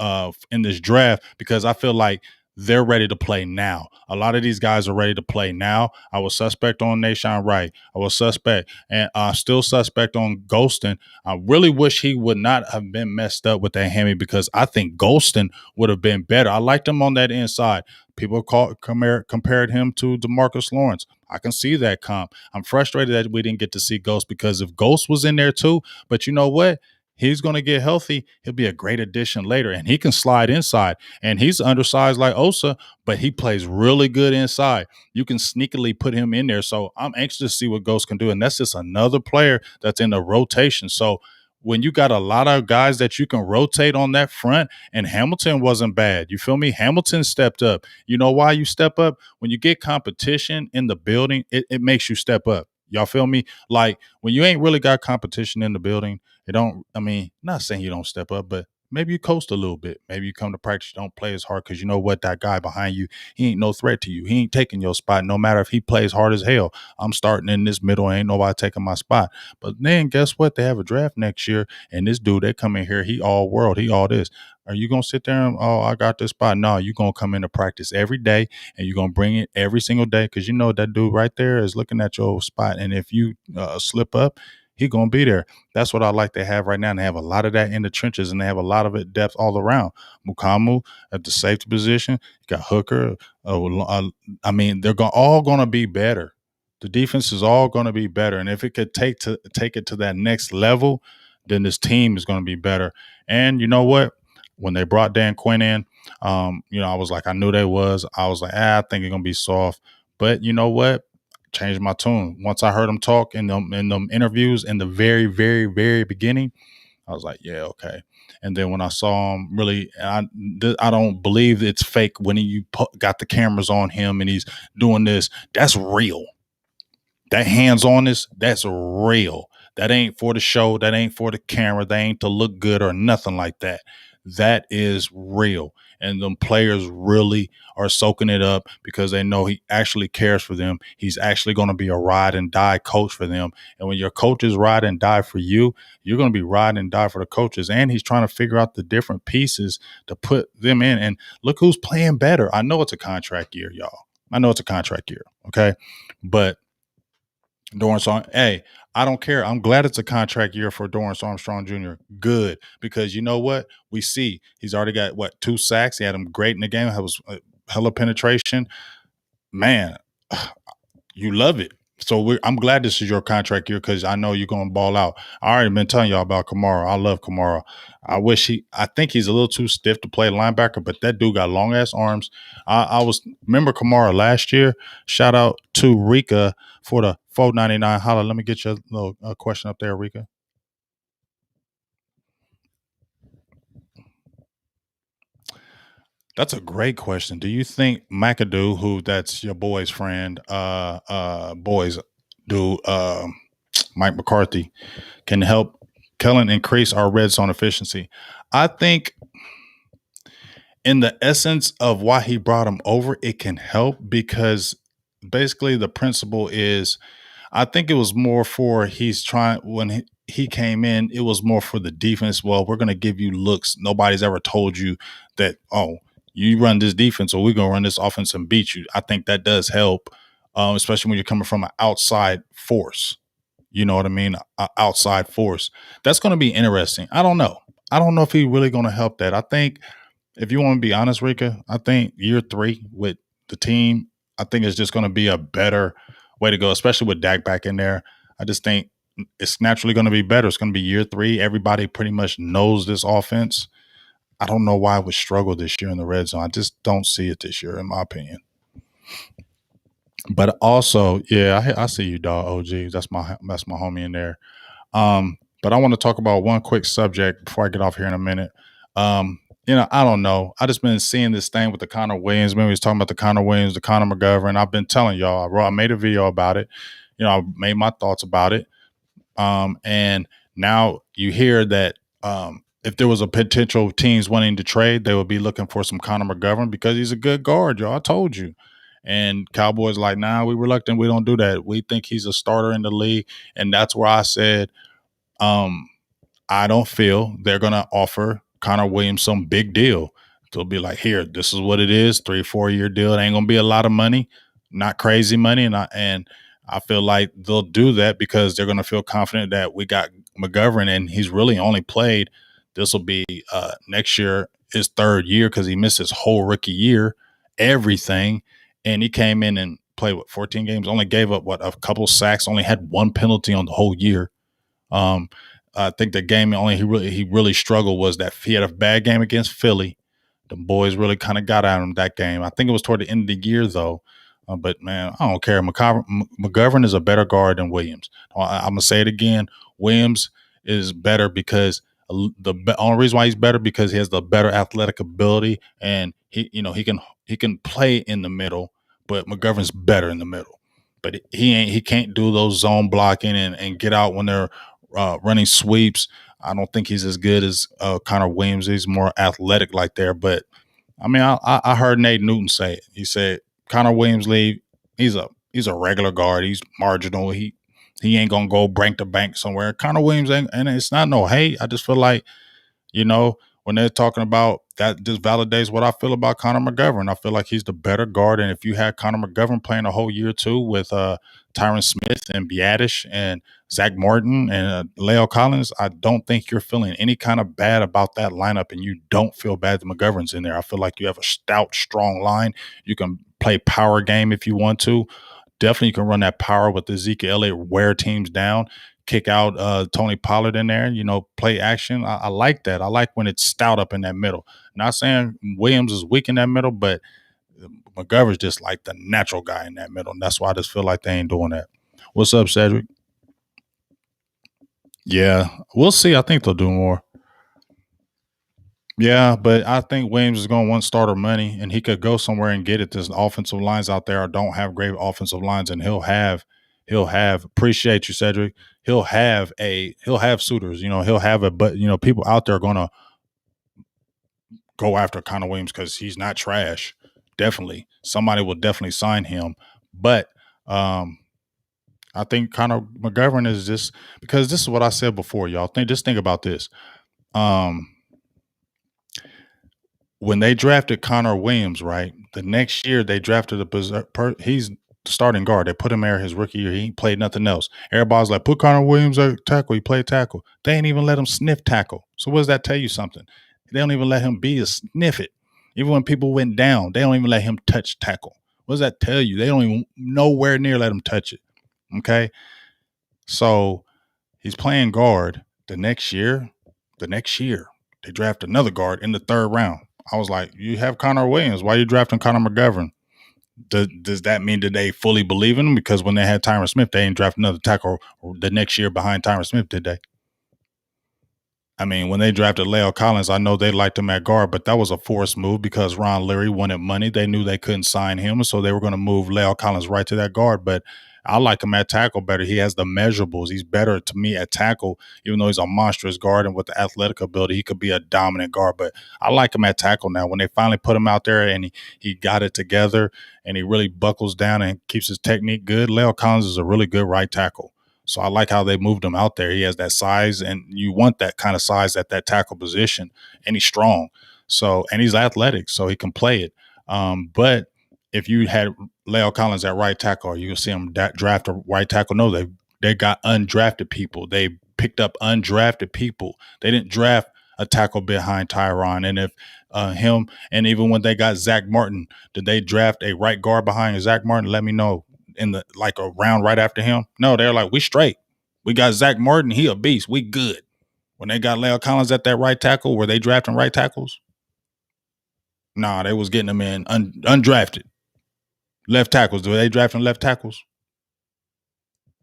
in this draft, because I feel like they're ready to play now. A lot of these guys are ready to play now. I was suspect on Nashawn Wright. I was suspect and still suspect on Golston. I really wish he would not have been messed up with that hammy because I think Golston would have been better. I liked him on that inside. People compared him to DeMarcus Lawrence. I can see that comp. I'm frustrated that we didn't get to see Ghost because if Ghost was in there too, but you know what? He's going to get healthy. He'll be a great addition later, and he can slide inside. And he's undersized like Osa, but he plays really good inside. You can sneakily put him in there. So I'm anxious to see what Ghost can do. And that's just another player that's in the rotation. So when you got a lot of guys that you can rotate on that front, and Hamilton wasn't bad. You feel me? Hamilton stepped up. You know why you step up? When you get competition in the building, it makes you step up. Y'all feel me? Like when you ain't really got competition in the building, it don't, I mean, not saying you don't step up, but maybe you coast a little bit. Maybe you come to practice, you don't play as hard because you know what? That guy behind you, he ain't no threat to you. He ain't taking your spot, no matter if he plays hard as hell. I'm starting in this middle, ain't nobody taking my spot. But then guess what? They have a draft next year, and this dude, they come in here, he all world, he all this. Are you going to sit there and, oh, I got this spot? No, you're going to come into practice every day, and you're going to bring it every single day because you know that dude right there is looking at your spot. And if you slip up, he going to be there. That's what I like to have right now. And they have a lot of that in the trenches, and they have a lot of it depth all around. Mukamu at the safety position. You got Hooker. I mean, they're all going to be better. The defense is all going to be better. And if it could take it to that next level, then this team is going to be better. And you know what? When they brought Dan Quinn in, I was like, I knew they was. I was like, I think it's going to be soft. But you know what? Changed my tune. Once I heard him talk in them interviews in the very, very, very beginning, I was like, yeah, okay. And then when I saw him, really, I don't believe it's fake when you got the cameras on him and he's doing this. That's real. That hands-onness, that's real. That ain't for the show. That ain't for the camera. That ain't to look good or nothing like that. That is real. And them players really are soaking it up because they know he actually cares for them. He's actually going to be a ride and die coach for them. And when your coaches ride and die for you, you're going to be ride and die for the coaches. And he's trying to figure out the different pieces to put them in. And look who's playing better. I know it's a contract year, y'all. I know it's a contract year. Okay. But Dorrance Armstrong, hey, I don't care. I'm glad it's a contract year for Dorrance Armstrong Jr. Good, because you know what? We see he's already got, 2 sacks. He had him great in the game. It was hella penetration. Man, you love it. So I'm glad this is your contract year because I know you're going to ball out. I already been telling y'all about Kamara. I love Kamara. I think he's a little too stiff to play linebacker, but that dude got long ass arms. Remember Kamara last year. Shout out to Rika for the $4.99 holla. Let me get you a little question up there, Rika. That's a great question. Do you think McAdoo, who that's your boy's friend, boys do Mike McCarthy, can help Kellen increase our red zone efficiency? I think in the essence of why he brought him over, it can help because basically the principle is, I think it was more for when he came in, it was more for the defense. Well, we're going to give you looks. Nobody's ever told you that, oh, you run this defense or we're going to run this offense and beat you. I think that does help, especially when you're coming from an outside force. You know what I mean? An outside force. That's going to be interesting. I don't know. I don't know if he's really going to help that. I think if you want to be honest, Rika, I think year 3 with the team, I think it's just going to be a better way to go, especially with Dak back in there. I just think it's naturally going to be better. It's going to be year 3. Everybody pretty much knows this offense. I don't know why it would struggle this year in the red zone. I just don't see it this year, in my opinion. But also, yeah, I see you, dog. OG, that's my homie in there. But I want to talk about one quick subject before I get off here in a minute. I don't know. I just been seeing this thing with the Connor Williams. Maybe he's talking about the Connor Williams, the Connor McGovern. I've been telling y'all. I made a video about it. I made my thoughts about it. And now you hear that if there was a potential teams wanting to trade, they would be looking for some Connor McGovern because he's a good guard, y'all. I told you. And Cowboys like, nah, we reluctant. We don't do that. We think he's a starter in the league. And that's where I said, um, I don't feel they're going to offer Connor Williams some big deal. They'll be like, here, this is what it is, 3 4 year deal. It ain't going to be a lot of money, not crazy money. And I feel like they'll do that because they're going to feel confident that we got McGovern and he's really only played. This will be next year, his third year because he missed his whole rookie year, everything. And he came in and played, 14 games, only gave up, a couple sacks, only had one penalty on the whole year. Um, I think the game he really struggled was that he had a bad game against Philly. The boys really kind of got at him that game. I think it was toward the end of the year though. But man, I don't care. McGovern is a better guard than Williams. I'm gonna say it again. Williams is better because the only reason why he's better because he has the better athletic ability and he can play in the middle, but McGovern's better in the middle. But he can't do those zone blocking and get out when they're running sweeps. I don't think he's as good as Connor Williams. He's more athletic like there. But I mean, I heard Nate Newton say it. He said Connor Williams leave. He's a regular guard. He's marginal. He ain't gonna go break the bank somewhere. Connor Williams ain't, and it's not no hate. I just feel like when they're talking about that, just validates what I feel about Connor McGovern. I feel like he's the better guard. And if you had Connor McGovern playing a whole year too with Tyron Smith and Biadish and Zach Martin and Leo Collins, I don't think you're feeling any kind of bad about that lineup. And you don't feel bad that McGovern's in there. I feel like you have a stout, strong line. You can play power game if you want to. Definitely you can run that power with Ezekiel Elliott, wear teams down, kick out Tony Pollard in there, play action. I like that. I like when it's stout up in that middle. Not saying Williams is weak in that middle, but McGovern's just like the natural guy in that middle. And that's why I just feel like they ain't doing that. What's up, Cedric? Yeah, we'll see. I think they'll do more. Yeah, but I think Williams is going to want starter money, and he could go somewhere and get it. There's offensive lines out there don't have great offensive lines, and he'll have. Appreciate you, Cedric. He'll have suitors. He'll have it, but people out there are going to go after Connor Williams because he's not trash. Definitely, somebody will definitely sign him, but I think Connor McGovern is just because this is what I said before, y'all. Think about this. Um, when they drafted Connor Williams, right? The next year they drafted he's the starting guard. They put him there his rookie year. He ain't played nothing else. Everybody's like, put Connor Williams at tackle. He played tackle. They ain't even let him sniff tackle. So what does that tell you something? They don't even let him be a sniff it. Even when people went down, they don't even let him touch tackle. What does that tell you? They don't even nowhere near let him touch it. Okay. So he's playing guard the next year. They draft another guard in the third round. I was like, you have Connor Williams. Why are you drafting Connor McGovern? Does that mean that they fully believe in him? Because when they had Tyron Smith, they didn't draft another tackle the next year behind Tyron Smith, did they? I mean, when they drafted Leo Collins, I know they liked him at guard, but that was a forced move because Ron Leary wanted money. They knew they couldn't sign him, so they were going to move Leo Collins right to that guard. But I like him at tackle better. He has the measurables. He's better to me at tackle, even though he's a monstrous guard and with the athletic ability, he could be a dominant guard. But I like him at tackle now. When they finally put him out there and he got it together and he really buckles down and keeps his technique good, Leo Collins is a really good right tackle. So I like how they moved him out there. He has that size, and you want that kind of size at that tackle position, and he's strong. So, and he's athletic, so he can play it. But if you had Leo Collins at right tackle, or you can see him draft a right tackle. No, they got undrafted people. They picked up undrafted people. They didn't draft a tackle behind Tyron. And if him, and even when they got Zach Martin, did they draft a right guard behind Zach Martin? Let me know. In the like a round right after him. No, they're like, we straight. We got Zach Martin. He a beast. We good. When they got Leo Collins at that right tackle, were they drafting right tackles? Nah, they was getting them in undrafted. Left tackles. Were they drafting left tackles?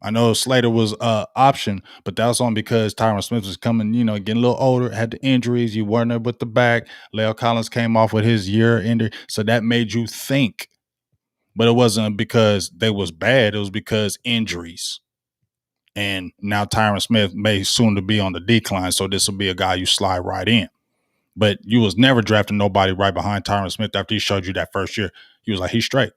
I know Slater was option, but that was only because Tyron Smith was coming, getting a little older, had the injuries. You weren't there with the back. Leo Collins came off with his year injury. So that made you think. But it wasn't because they was bad. It was because injuries. And now Tyron Smith may soon to be on the decline. So this will be a guy you slide right in. But you was never drafting nobody right behind Tyron Smith after he showed you that first year. He was like, he's straight.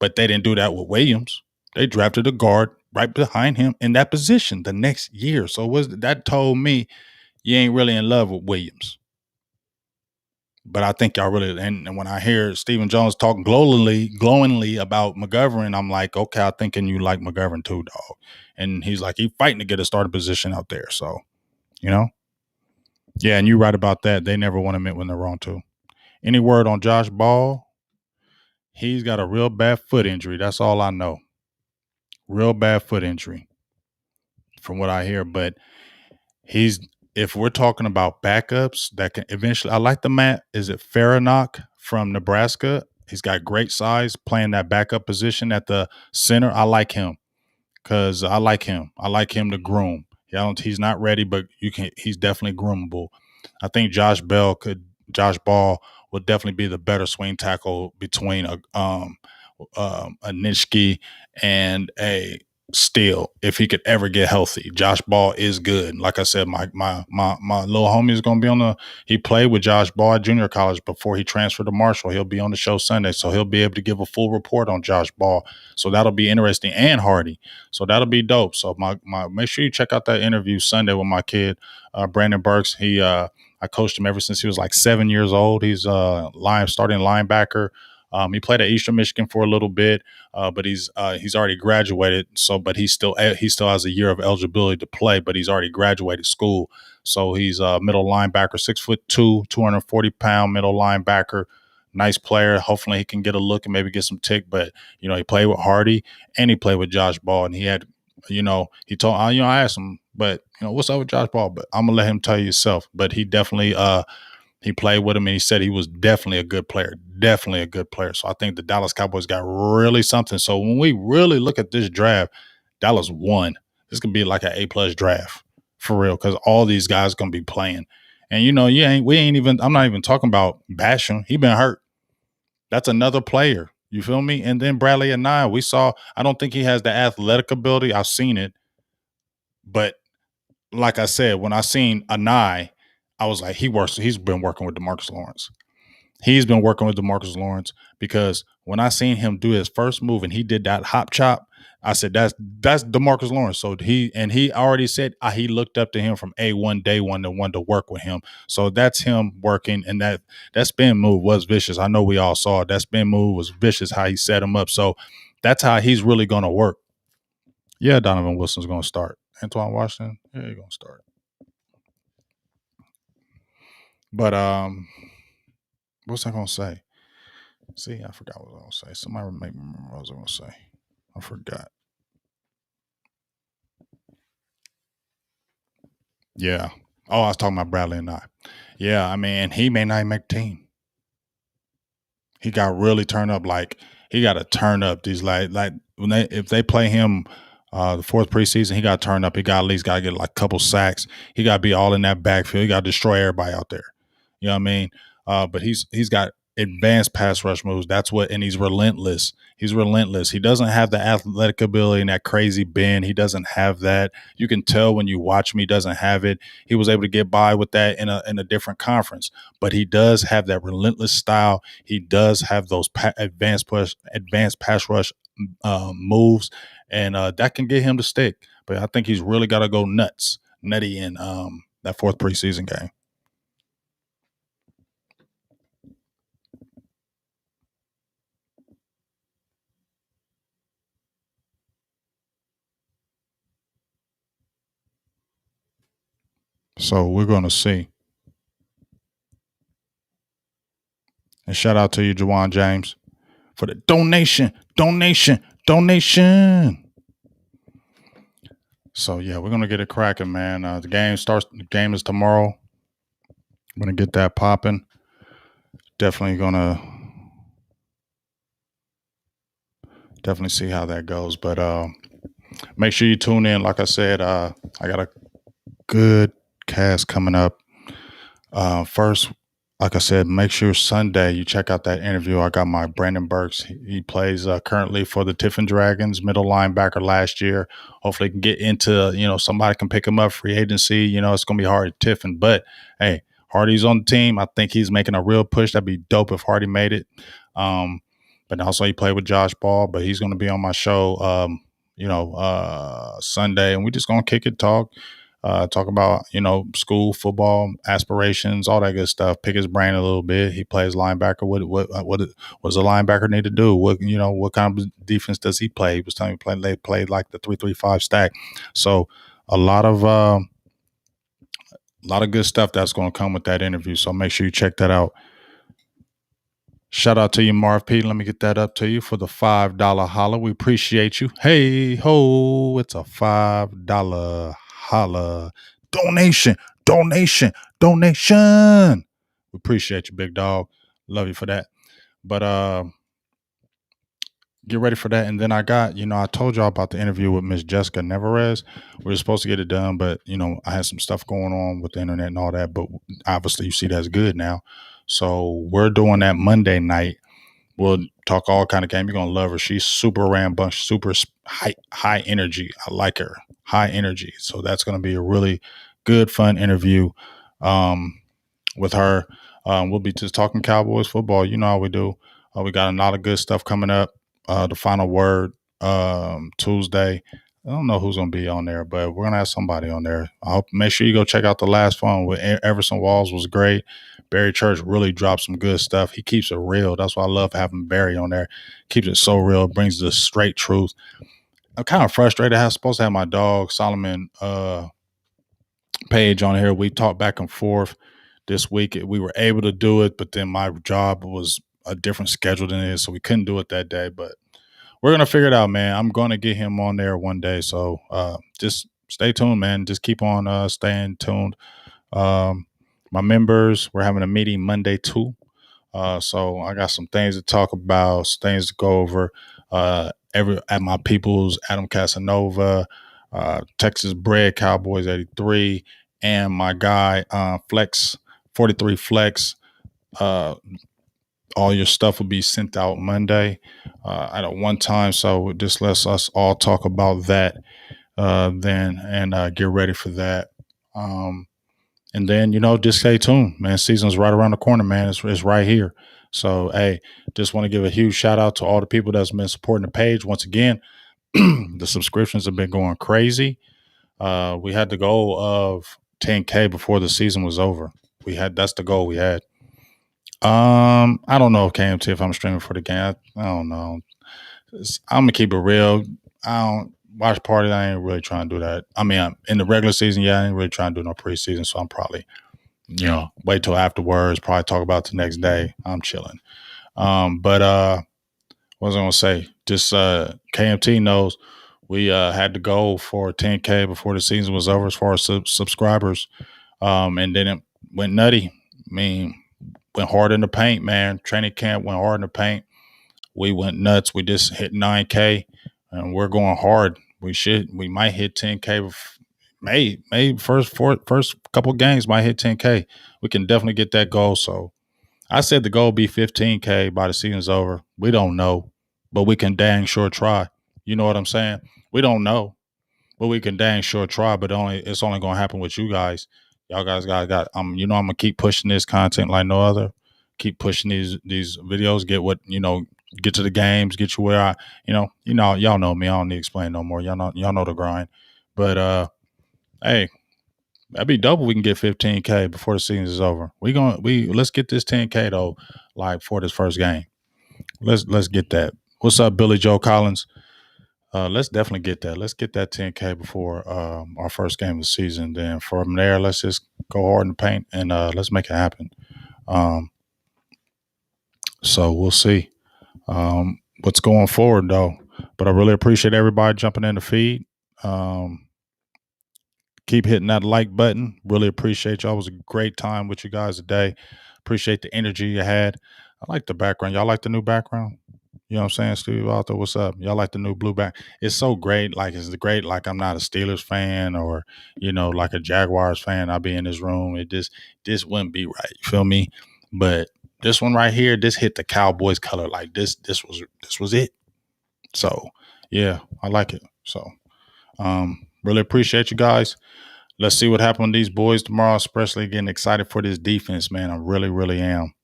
But they didn't do that with Williams. They drafted a guard right behind him in that position the next year. So that told me you ain't really in love with Williams. But I think y'all really, and when I hear Stephen Jones talk glowingly about McGovern, I'm like, okay, I'm thinking you like McGovern too, dog. And he's like, he's fighting to get a starting position out there. So, you know, yeah, and you're right about that. They never want to admit when they're wrong too. Any word on Josh Ball? He's got a real bad foot injury. That's all I know. Real bad foot injury, from what I hear. But if we're talking about backups that can eventually, I like the man. Is it Faranock from Nebraska? He's got great size, playing that backup position at the center. I like him because I like him. I like him to groom. He's not ready, but he's definitely groomable. I think Josh Ball would definitely be the better swing tackle between a Nitschke and a Steele if he could ever get healthy. Josh Ball is good. Like I said, my little homie is going to be he played with Josh Ball at junior college before he transferred to Marshall. He'll be on the show Sunday, so he'll be able to give a full report on Josh Ball. So that'll be interesting, and Hardy. So that'll be dope. So make sure you check out that interview Sunday with my kid, Brandon Burks. I coached him ever since he was like 7 years old. He's starting linebacker. He played at Eastern Michigan for a little bit, but he's already graduated. So, but he still has a year of eligibility to play. But he's already graduated school. So he's a middle linebacker, 6'2", 240-pound middle linebacker. Nice player. Hopefully he can get a look and maybe get some tick. But he played with Hardy and he played with Josh Ball, and he had, he told I asked him, but what's up with Josh Ball? But I'm gonna let him tell you himself. But he definitely he played with him, and he said he was definitely a good player. Definitely a good player. So I think the Dallas Cowboys got really something. So when we really look at this draft, Dallas won. This could be like an A+ draft for real, because all these guys gonna be playing. And I'm not even talking about Basham. He been hurt. That's another player. You feel me? And then Bradley Anae, I don't think he has the athletic ability. I've seen it. But like I said, when I seen Anae, I was like, he's been working with DeMarcus Lawrence. He's been working with DeMarcus Lawrence, because when I seen him do his first move and he did that hop chop, I said, that's DeMarcus Lawrence. So he already said he looked up to him from day one to want to work with him. So that's him working, and that spin move was vicious. I know we all saw it. That spin move was vicious, how he set him up. So that's how he's really going to work. Yeah, Donovan Wilson's going to start. Antoine Washington, yeah, he's going to start. But what's I gonna say? See, I forgot what I was gonna say. Somebody make me remember what I was gonna say. I forgot. Yeah. Oh, I was talking about Bradley and I. Yeah, I mean, he may not make the team. He got really turned up. Like, he got to turn up these if they play him the fourth preseason, he got to turn up. He got at least got to get like a couple sacks. He got to be all in that backfield. He got to destroy everybody out there. You know what I mean? But he's got advanced pass rush moves. And he's relentless. He's relentless. He doesn't have the athletic ability and that crazy bend. He doesn't have that. You can tell when you watch him, he doesn't have it. He was able to get by with that in a different conference, but he does have that relentless style. He does have those advanced pass rush moves, and that can get him to stick. But I think he's really got to go nutty in that fourth preseason game. So we're going to see. And shout out to you, Jawan James, for the donation. So yeah, we're gonna get it cracking, man. The game is tomorrow. I'm gonna get that popping. Definitely gonna see how that goes. But make sure you tune in. Like I said, I got a good cast coming up. First, like I said, make sure Sunday you check out that interview. I got my Brandon Burks. He plays currently for the Tiffin Dragons, middle linebacker last year. Hopefully he can get into, somebody can pick him up, free agency. It's going to be hard at Tiffin. But, hey, Hardy's on the team. I think he's making a real push. That'd be dope if Hardy made it. but also he played with Josh Ball. But he's going to be on my show, Sunday, and we're just going to kick it, talk about school, football, aspirations, all that good stuff. Pick his brain a little bit. He plays linebacker. What does a linebacker need to do? What kind of defense does he play? He was telling me they played like the 3-3-5 stack. So a lot of good stuff that's going to come with that interview. So make sure you check that out. Shout out to you, Marv P. Let me get that up to you for the $5 holla. We appreciate you. Hey ho, it's a $5 holla. Donation. We appreciate you, big dog. Love you for that. But get ready for that. And then I got, I told y'all about the interview with Miss Jessica Nevarez. We were supposed to get it done, but I had some stuff going on with the internet and all that. But obviously, you see that's good now. So we're doing that Monday night. We'll talk all kind of game. You're gonna love her. She's super rambunctious, super high energy. I like her, high energy. So that's gonna be a really good, fun interview with her. We'll be just talking Cowboys football. You know how we do. We got a lot of good stuff coming up. The final word Tuesday. I don't know who's gonna be on there, but we're gonna have somebody on there. I hope. Make sure you go check out the last one with Everson Walls. Was great. Barry Church really dropped some good stuff. He keeps it real. That's why I love having Barry on there. Keeps it so real. Brings the straight truth. I'm kind of frustrated. I was supposed to have my dog Solomon Page on here. We talked back and forth this week. We were able to do it, but then my job was a different schedule than it is, so we couldn't do it that day. But we're gonna figure it out, man. I'm gonna get him on there one day. So just stay tuned, man. Just keep on staying tuned. My members, we're having a meeting Monday too. So I got some things to talk about, things to go over. At my people's Adam Casanova, Texas Bred Cowboys 83, and my guy Flex 43 Flex. All your stuff will be sent out Monday at a one time. So this lets us all talk about that then and get ready for that. And then, just stay tuned, man. Season's right around the corner, man. It's right here. So, hey, just want to give a huge shout out to all the people that's been supporting the page. Once again, the subscriptions have been going crazy. We had the goal of 10K before the season was over. That's the goal we had. I don't know if KMT, if I'm streaming for the game. I don't know. I'm gonna keep it real. I don't watch parties. I ain't really trying to do that. I mean, in the regular season, yeah, I ain't really trying to do no preseason. So I'm probably, wait till afterwards. Probably talk about it the next day. I'm chilling. But what was I gonna say? Just KMT knows we had the goal for 10K before the season was over as far as subscribers, and then it went nutty. I mean, went hard in the paint, man. Training camp went hard in the paint. We went nuts. We just hit 9K, and we're going hard. We might hit 10K. Maybe first couple games might hit 10K. We can definitely get that goal. So I said the goal be 15K by the season's over. We don't know, but we can dang sure try. You know what I'm saying? We don't know, but we can dang sure try. But it's only gonna happen with you guys. Y'all guys got. I'm gonna keep pushing this content like no other. Keep pushing these videos. Get to the games. Get you where y'all know me. I don't need to explain no more. Y'all know the grind. But hey, that'd be dope if we can get 15K before the season is over. Let's get this 10K though, like for this first game. Let's get that. What's up, Billy Joe Collins? Let's definitely get that. Let's get that 10K before our first game of the season. Then from there, let's just go hard in the paint and let's make it happen. So we'll see what's going forward though. But I really appreciate everybody jumping in the feed. Keep hitting that like button. Really appreciate y'all. It was a great time with you guys today. Appreciate the energy you had. I like the background. Y'all like the new background? You know what I'm saying, Steve Arthur? What's up? Y'all like the new blue back? It's so great. Like, it's great. Like, I'm not a Steelers fan or, like a Jaguars fan. I'll be in this room. This wouldn't be right. You feel me? But this one right here, this hit the Cowboys color. Like, this was it. So, yeah, I like it. So, really appreciate you guys. Let's see what happens with these boys tomorrow, especially getting excited for this defense, man. I really, really am.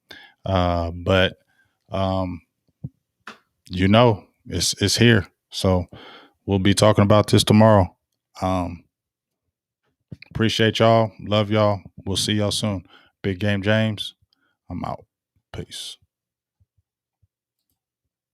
But you know, it's here. So we'll be talking about this tomorrow. Appreciate y'all. Love y'all. We'll see y'all soon. Big Game James, I'm out. Peace.